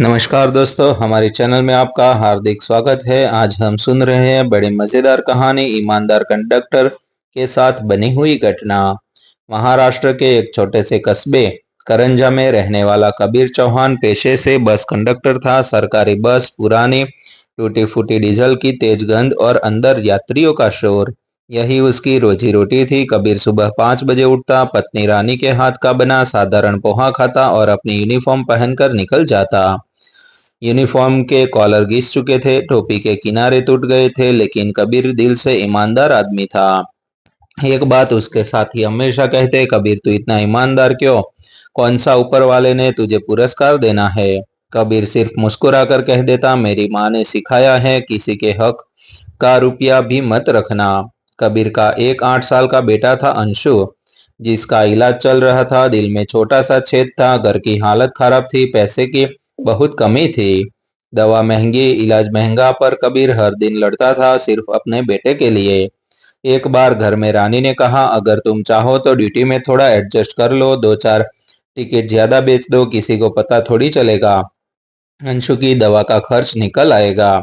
नमस्कार दोस्तों, हमारे चैनल में आपका हार्दिक स्वागत है। आज हम सुन रहे हैं बड़ी मजेदार कहानी ईमानदार कंडक्टर के साथ बनी हुई घटना। महाराष्ट्र के एक छोटे से कस्बे करंजा में रहने वाला कबीर चौहान पेशे से बस कंडक्टर था। सरकारी बस, पुरानी टूटी फूटी डीजल की तेज गंध और अंदर यात्रियों का शोर, यही उसकी रोजी रोटी थी। कबीर सुबह 5 बजे उठता, पत्नी रानी के हाथ का बना साधारण पोहा खाता और अपनी यूनिफॉर्म पहनकर निकल जाता। यूनिफॉर्म के कॉलर घिस चुके थे, टोपी के किनारे टूट गए थे, लेकिन कबीर दिल से ईमानदार आदमी था। एक बात उसके साथी हमेशा कहते, कबीर तू इतना ईमानदार क्यों? कौन सा ऊपर वाले ने तुझे पुरस्कार देना है? कबीर सिर्फ मुस्कुराकर कह देता, मेरी माँ ने सिखाया है किसी के हक का रुपया भी मत रखना। कबीर का एक 8 साल का बेटा था अंशु, जिसका इलाज चल रहा था। दिल में छोटा सा छेद था, घर की हालत खराब थी, पैसे की बहुत कमी थी। दवा महंगी, इलाज महंगा, पर कबीर हर दिन लड़ता था सिर्फ अपने बेटे के लिए। एक बार घर में रानी ने कहा, अगर तुम चाहो तो ड्यूटी में थोड़ा एडजस्ट कर लो, 2-4 टिकट ज्यादा बेच दो, किसी को पता थोड़ी चलेगा, अंशु की दवा का खर्च निकल आएगा।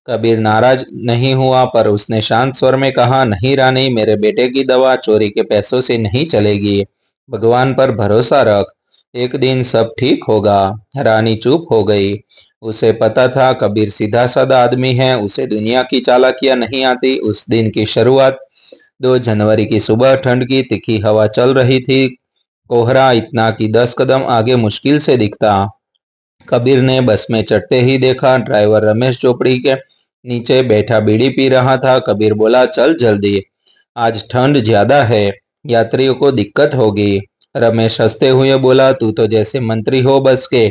कबीर नाराज नहीं हुआ, पर उसने शांत स्वर में कहा, नहीं रानी, मेरे बेटे की दवा चोरी के पैसों से नहीं चलेगी, भगवान पर भरोसा रख, एक दिन सब ठीक होगा। रानी चुप हो गई। उसे पता था कबीर सीधा साधा आदमी है, उसे दुनिया की चालाकियां नहीं आती। उस दिन की शुरुआत 2 जनवरी की सुबह, ठंड की तीखी हवा चल रही थी। कोहरा इतना कि 10 कदम आगे मुश्किल से दिखता। कबीर ने बस में चढ़ते ही देखा, ड्राइवर रमेश झोपड़ी के नीचे बैठा बीड़ी पी रहा था। कबीर बोला, चल जल्दी, आज ठंड ज्यादा है, यात्रियों को दिक्कत होगी। रमेश हंसते हुए बोला, तू तो जैसे मंत्री हो बस के।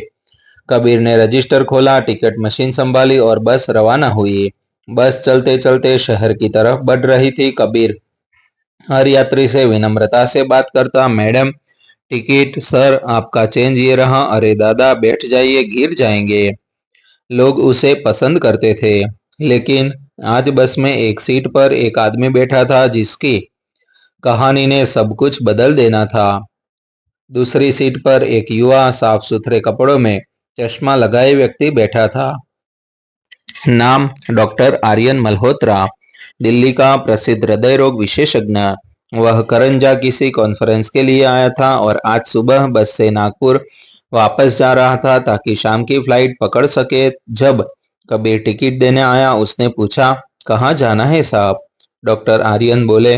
कबीर ने रजिस्टर खोला, टिकट मशीन संभाली और बस रवाना हुई। बस चलते चलते शहर की तरफ बढ़ रही थी। कबीर हर यात्री से विनम्रता से बात करता, मैडम टिकट, सर आपका चेंज ये रहा, अरे दादा बैठ जाइए, गिर जाएंगे। लोग उसे पसंद करते थे। लेकिन आज बस में एक सीट पर एक आदमी बैठा था जिसकी कहानी ने सब कुछ बदल देना था। दूसरी सीट पर एक युवा साफ सुथरे कपड़ों में चश्मा लगाए व्यक्ति बैठा था। नाम डॉक्टर आर्यन मल्होत्रा, दिल्ली का प्रसिद्ध हृदय रोग विशेषज्ञ। वह करंजा किसी कॉन्फ्रेंस के लिए आया था और आज सुबह बस से नागपुर वापस जा रहा था ताकि शाम की फ्लाइट पकड़ सके। जब कबीर टिकट देने आया, उसने पूछा, कहाँ जाना है साहब? डॉक्टर आर्यन बोले,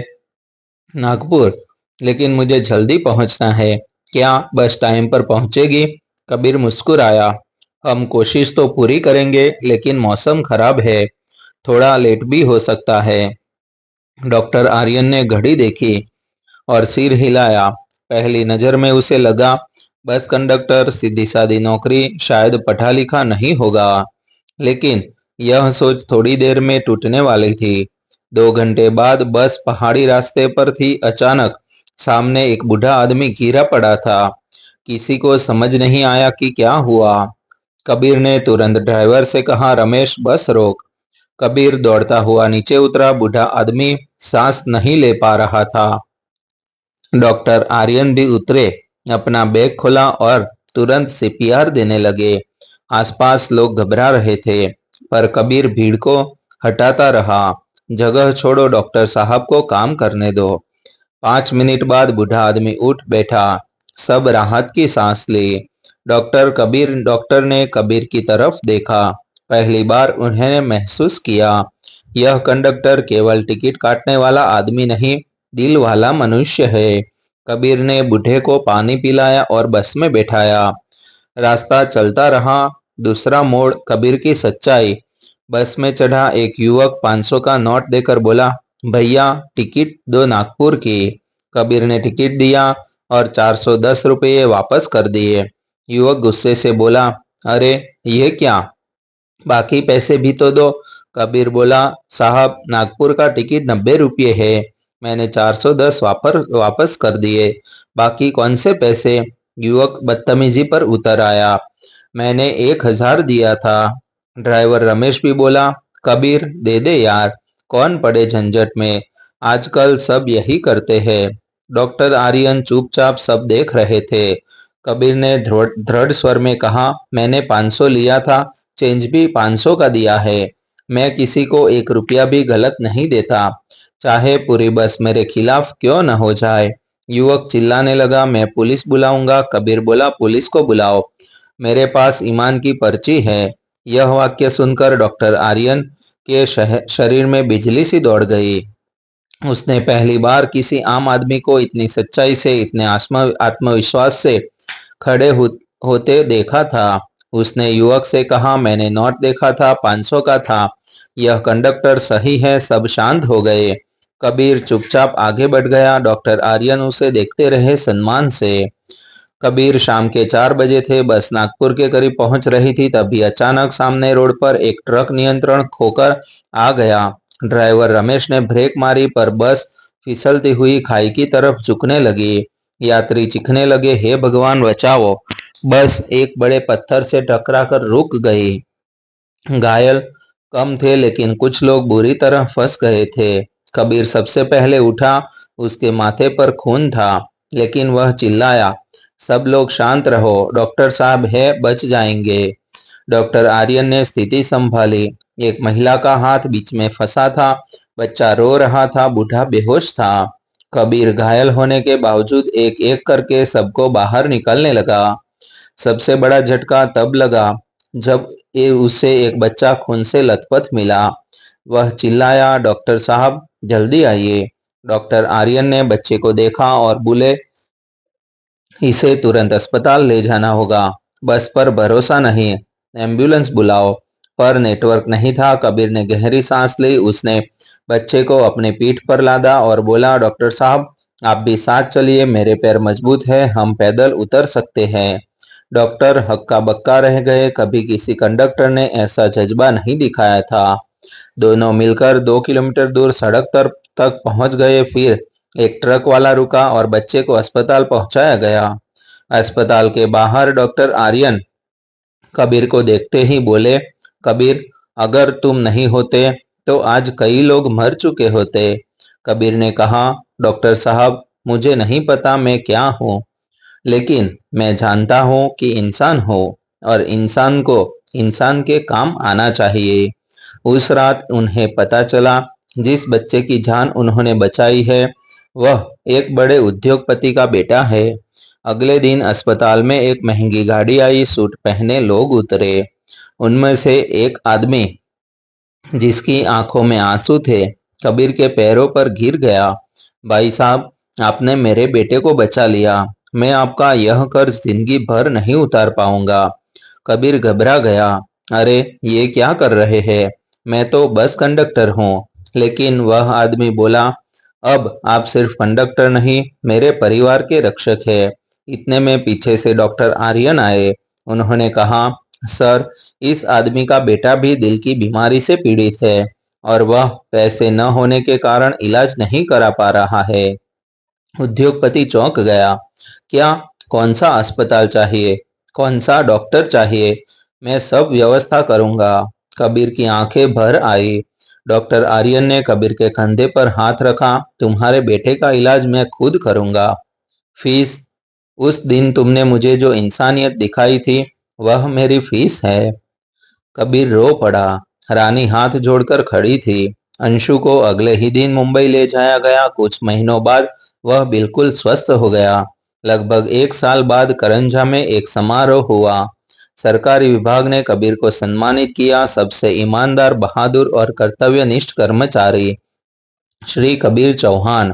नागपुर, लेकिन मुझे जल्दी पहुंचना है। क्या बस टाइम पर पहुंचेगी? कबीर मुस्कुराया, हम कोशिश तो पूरी करेंगे, लेकिन मौसम खराब है, थोड़ा लेट भी हो सकता है। डॉक्टर आर्यन ने घड़ी देखी और सिर हिलाया। पहली नजर में उसे लगा, बस कंडक्टर सीधी सादी नौकरी, शायद पढ़ा लिखा नहीं होगा। लेकिन यह सोच थोड़ी देर में टूटने वाली थी। 2 घंटे बाद बस पहाड़ी रास्ते पर थी। अचानक सामने एक बूढ़ा आदमी गिरा पड़ा था। किसी को समझ नहीं आया कि क्या हुआ। कबीर ने तुरंत ड्राइवर से कहा, रमेश बस रोक। कबीर दौड़ता हुआ नीचे उतरा। बूढ़ा आदमी सांस नहीं ले पा रहा था। डॉक्टर आर्यन भी उतरे, अपना बैग खोला और तुरंत सीपीआर देने लगे। आसपास लोग घबरा रहे थे, पर कबीर भीड़ को हटाता रहा। जगह छोड़ो, डॉक्टर साहब को काम करने दो। 5 मिनट बाद बूढ़ा आदमी उठ बैठा। सब राहत की सांस ली। डॉक्टर ने कबीर की तरफ देखा। पहली बार उन्हें महसूस किया, यह कंडक्टर केवल टिकट काटने वाला आदमी नहीं, दिल वाला मनुष्य है। कबीर ने बूढ़े को पानी पिलाया और बस में बैठाया। रास्ता चलता रहा। दूसरा मोड़, कबीर की सच्चाई। बस में चढ़ा एक युवक 500 का नोट देकर बोला, भैया टिकट दो नागपुर की। कबीर ने टिकट दिया और 410 रुपये वापस कर दिए। युवक गुस्से से बोला, अरे ये क्या, बाकी पैसे भी तो दो। कबीर बोला, साहब नागपुर का टिकट 90 रुपये है, मैंने 410 वापस कर दिए, बाकी कौन से पैसे? युवक बदतमीजी पर उतर आया, मैंने 1000 दिया था। ड्राइवर रमेश भी बोला, कबीर दे दे यार, कौन पड़े झंझट में, आजकल सब यही करते हैं। डॉक्टर आर्यन चुपचाप सब देख रहे थे। कबीर ने दृढ़ स्वर में कहा, मैंने 500 लिया था, चेंज भी 500 का दिया है। मैं किसी को 1 रुपया भी गलत नहीं देता, चाहे पूरी बस मेरे खिलाफ क्यों न हो जाए। युवक चिल्लाने लगा, मैं पुलिस बुलाऊंगा। कबीर बोला, पुलिस को बुलाओ, मेरे पास ईमान की पर्ची है। यह वाक्य सुनकर डॉक्टर आर्यन के शरीर में बिजली सी दौड़ गई। उसने पहली बार किसी आम आदमी को इतनी सच्चाई से, इतने आत्मविश्वास से खड़े होते देखा था। उसने युवक से कहा, मैंने नोट देखा था, 500 का था। यह कंडक्टर सही है। सब शांत हो गए। कबीर चुपचाप आगे बढ़ गया। डॉक्टर आर्यन उसे देखते रहे सम्मान से। कबीर शाम के 4 बजे थे। बस नागपुर के करीब पहुंच रही थी, तभी अचानक सामने रोड पर एक ट्रक नियंत्रण खोकर आ गया। ड्राइवर रमेश ने ब्रेक मारी, पर बस फिसलती हुई खाई की तरफ झुकने लगी। यात्री चीखने लगे, हे भगवान बचाओ। बस एक बड़े पत्थर से टकराकर रुक गई। घायल कम थे, लेकिन कुछ लोग बुरी तरह फंस गए थे। कबीर सबसे पहले उठा। उसके माथे पर खून था, लेकिन वह चिल्लाया, सब लोग शांत रहो, डॉक्टर साहब है, बच जाएंगे। डॉक्टर आर्यन ने स्थिति संभाली। एक महिला का हाथ बीच में फंसा था, बच्चा रो रहा था, बूढ़ा बेहोश था। कबीर घायल होने के बावजूद एक एक करके सबको बाहर निकलने लगा। सबसे बड़ा झटका तब लगा जब उसे एक बच्चा खून से लथपथ मिला। वह चिल्लाया, डॉक्टर साहब जल्दी आइए। डॉक्टर आर्यन ने बच्चे को देखा और बोले, इसे तुरंत अस्पताल ले जाना होगा। बस पर भरोसा नहीं, एम्बुलेंस बुलाओ। पर नेटवर्क नहीं था। कबीर ने गहरी सांस ली। उसने बच्चे को अपनी पीठ पर लादा और बोला, डॉक्टर साहब आप भी साथ चलिए, मेरे पैर मजबूत है, हम पैदल उतर सकते हैं। डॉक्टर हक्का बक्का रह गए। कभी किसी कंडक्टर ने ऐसा जज्बा नहीं दिखाया था। दोनों मिलकर 2 किलोमीटर दूर सड़क तक पहुंच गए। फिर एक ट्रक वाला रुका और बच्चे को अस्पताल पहुंचाया गया। अस्पताल के बाहर डॉक्टर आर्यन कबीर को देखते ही बोले, कबीर अगर तुम नहीं होते तो आज कई लोग मर चुके होते। कबीर ने कहा, डॉक्टर साहब मुझे नहीं पता मैं क्या हूँ, लेकिन मैं जानता हूँ कि इंसान हूँ और इंसान को इंसान के काम आना चाहिए। उस रात उन्हें पता चला, जिस बच्चे की जान उन्होंने बचाई है वह एक बड़े उद्योगपति का बेटा है। अगले दिन अस्पताल में एक महंगी गाड़ी आई। सूट पहने लोग उतरे। उनमें से एक आदमी, जिसकी आंखों में आंसू थे, कबीर के पैरों पर गिर गया। भाई साहब, आपने मेरे बेटे को बचा लिया। मैं आपका यह कर्ज जिंदगी भर नहीं उतार पाऊंगा। कबीर घबरा गया। अरे ये क्या कर रहे हैं, मैं तो बस कंडक्टर हूँ। लेकिन वह आदमी बोला, अब आप सिर्फ कंडक्टर नहीं, मेरे परिवार के रक्षक हैं। इतने में पीछे से डॉक्टर आर्यन आए। उन्होंने कहा, सर इस आदमी का बेटा भी दिल की बीमारी से पीड़ित है और वह पैसे न होने के कारण इलाज नहीं करा पा रहा है। उद्योगपति चौंक गया। क्या, कौन सा अस्पताल चाहिए, कौन सा डॉक्टर चाहिए, मैं सब व्यवस्था करूंगा। कबीर की आंखें भर आई। डॉक्टर आर्यन ने कबीर के कंधे पर हाथ रखा, तुम्हारे बेटे का इलाज मैं खुद करूंगा। फीस, उस दिन तुमने मुझे जो इंसानियत दिखाई थी वह मेरी फीस है। कबीर रो पड़ा। रानी हाथ जोड़कर खड़ी थी। अंशु को अगले ही दिन मुंबई ले जाया गया। कुछ महीनों बाद वह बिल्कुल स्वस्थ हो गया। लगभग 1 साल बाद करंजा में एक समारोह हुआ। सरकारी विभाग ने कबीर को सम्मानित किया, सबसे ईमानदार, बहादुर और कर्तव्यनिष्ठ कर्मचारी श्री कबीर चौहान।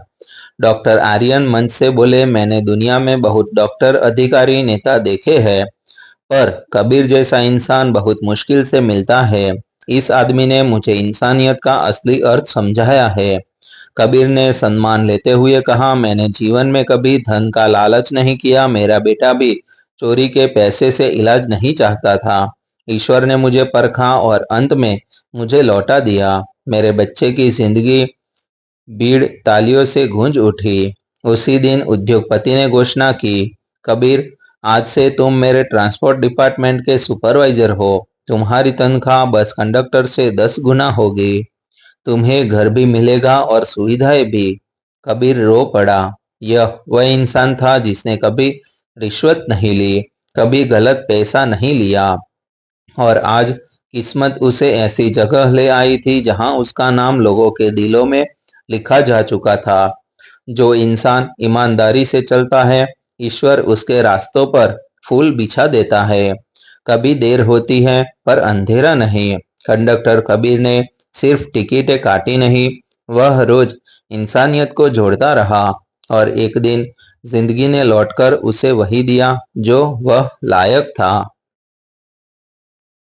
डॉक्टर आर्यन मंच से बोले, मैंने दुनिया में बहुत डॉक्टर, अधिकारी, नेता देखे हैं, पर कबीर जैसा इंसान बहुत मुश्किल से मिलता है। इस आदमी ने मुझे इंसानियत का असली अर्थ समझाया है। कबीर ने सम्मान लेते हुए कहा, मैंने जीवन में कभी धन का लालच नहीं किया। मेरा बेटा भी चोरी के पैसे से इलाज नहीं चाहता था। ईश्वर ने मुझे परखा और अंत में मुझे लौटा दिया। मेरे बच्चे की जिंदगी भीड़ तालियों से गूंज उठी। उसी दिन उद्योगपति ने घोषणा की, कबीर आज से तुम मेरे ट्रांसपोर्ट डिपार्टमेंट के सुपरवाइजर हो। तुम्हारी तनख्वाह बस कंडक्टर से 10 गुना होगी। तुम्हें घर भी मिलेगा और सुविधाएं भी। कबीर रो पड़ा। यह वह इंसान था जिसने कभी रिश्वत नहीं ली, कभी गलत पैसा नहीं लिया और आज किस्मत उसे ऐसी जगह ले आई थी जहां उसका नाम लोगों के दिलों में लिखा जा चुका था। जो इंसान ईमानदारी से चलता है, ईश्वर उसके रास्तों पर फूल बिछा देता है। कभी देर होती है पर अंधेरा नहीं। कंडक्टर कबीर ने सिर्फ टिकटें काटी नहीं, वह रोज इंसानियत को जोड़ता रहा और एक दिन जिंदगी ने लौटकर उसे वही दिया जो वह लायक था।